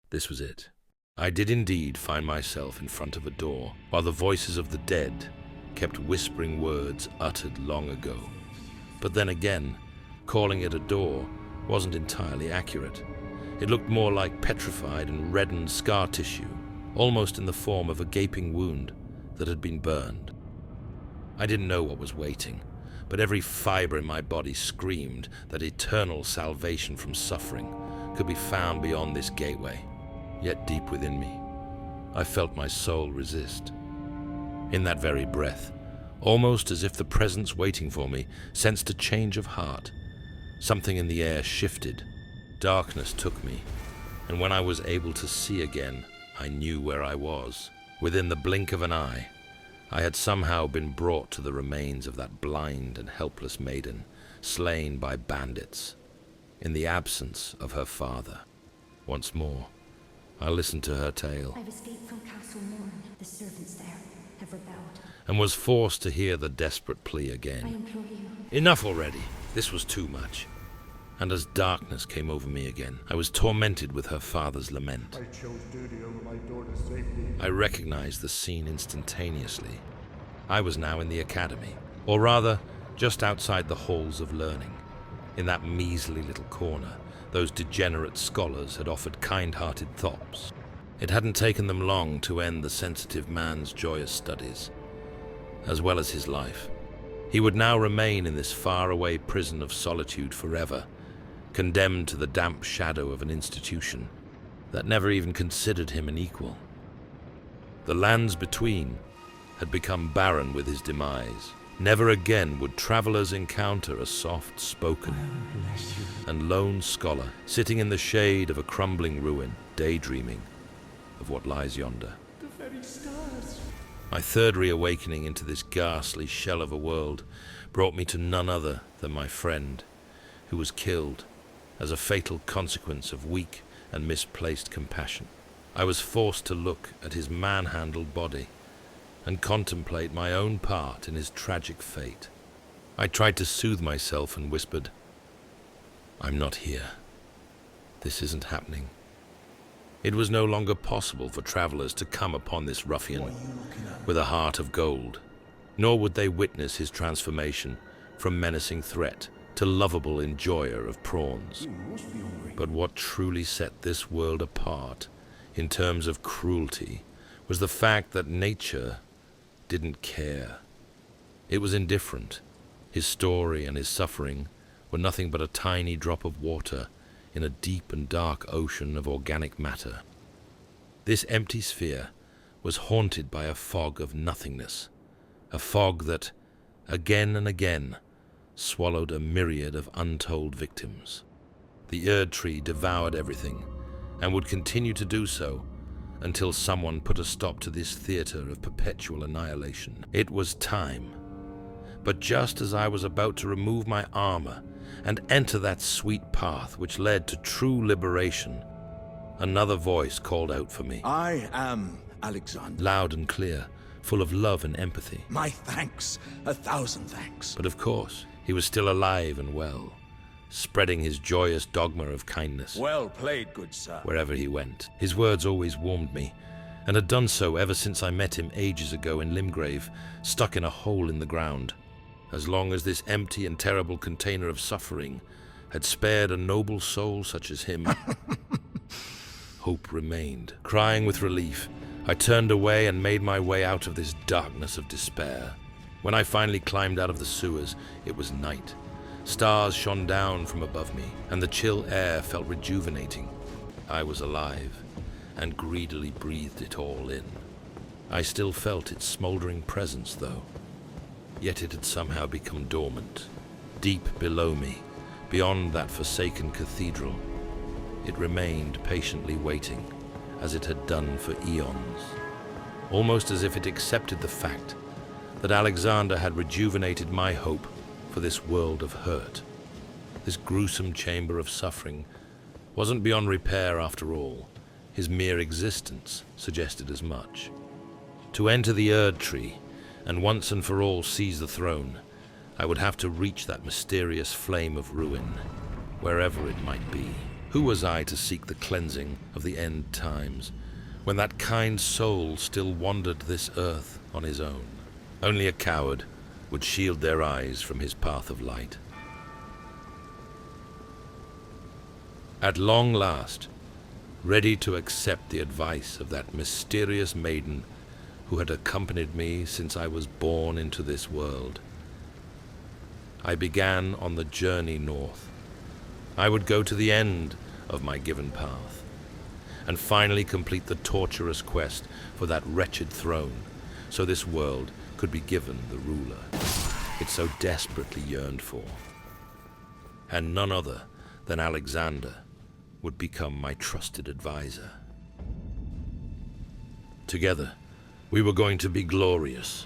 This was it. I did indeed find myself in front of a door, while the voices of the dead kept whispering words uttered long ago. But then again, calling it a door wasn't entirely accurate. It looked more like petrified and reddened scar tissue, almost in the form of a gaping wound that had been burned. I didn't know what was waiting, but every fiber in my body screamed that eternal salvation from suffering could be found beyond this gateway. Yet deep within me, I felt my soul resist. In that very breath, almost as if the presence waiting for me sensed a change of heart, something in the air shifted. Darkness took me, and when I was able to see again, I knew where I was. Within the blink of an eye, I had somehow been brought to the remains of that blind and helpless maiden, slain by bandits, in the absence of her father. Once more, I listened to her tale. I've escaped from Castle Morn. The servants there have rebelled. And was forced to hear the desperate plea I again. implore you. Enough already. This was too much. And as darkness came over me again, I was tormented with her father's lament. I chose duty over my daughter's safety. I recognized the scene instantaneously. I was now in the academy, or rather, just outside the halls of learning. In that measly little corner, those degenerate scholars had offered kind-hearted thops. It hadn't taken them long to end the sensitive man's joyous studies, as well as his life. He would now remain in this faraway prison of solitude forever, condemned to the damp shadow of an institution that never even considered him an equal. The lands between had become barren with his demise. Never again would travelers encounter a soft-spoken and lone scholar sitting in the shade of a crumbling ruin, daydreaming of what lies yonder. The very stars. My third reawakening into this ghastly shell of a world brought me to none other than my friend, who was killed as a fatal consequence of weak and misplaced compassion. I was forced to look at his manhandled body and contemplate my own part in his tragic fate. I tried to soothe myself and whispered, "I'm not here. This isn't happening." It was no longer possible for travelers to come upon this ruffian with a heart of gold, nor would they witness his transformation from menacing threat to lovable enjoyer of prawns. But what truly set this world apart in terms of cruelty was the fact that nature didn't care. It was indifferent. His story and his suffering were nothing but a tiny drop of water in a deep and dark ocean of organic matter. This empty sphere was haunted by a fog of nothingness, a fog that, again and again, swallowed a myriad of untold victims. The Erd Tree devoured everything, and would continue to do so until someone put a stop to this theater of perpetual annihilation. It was time. But just as I was about to remove my armor and enter that sweet path which led to true liberation, another voice called out for me. I am Alexander. Loud and clear, full of love and empathy. My thanks, 1,000 thanks. But of course, he was still alive and well, spreading his joyous dogma of kindness Well played, good sir. wherever he went. His words always warmed me, and had done so ever since I met him ages ago in Limgrave, stuck in a hole in the ground. As long as this empty and terrible container of suffering had spared a noble soul such as him, hope remained. Crying with relief, I turned away and made my way out of this darkness of despair. When I finally climbed out of the sewers, it was night. Stars shone down from above me, and the chill air felt rejuvenating. I was alive, and greedily breathed it all in. I still felt its smoldering presence, though. Yet it had somehow become dormant. Deep below me, beyond that forsaken cathedral, it remained patiently waiting, as it had done for eons, almost as if it accepted the fact that Alexander had rejuvenated my hope for this world of hurt. This gruesome chamber of suffering wasn't beyond repair after all. His mere existence suggested as much. To enter the Erd Tree and once and for all seize the throne, I would have to reach that mysterious flame of ruin, wherever it might be. Who was I to seek the cleansing of the end times, when that kind soul still wandered this earth on his own? Only a coward would shield their eyes from his path of light. At long last, ready to accept the advice of that mysterious maiden who had accompanied me since I was born into this world, I began on the journey north. I would go to the end of my given path, and finally complete the torturous quest for that wretched throne, so this world could be given the ruler it so desperately yearned for. And none other than Alexander would become my trusted advisor. Together, we were going to be glorious,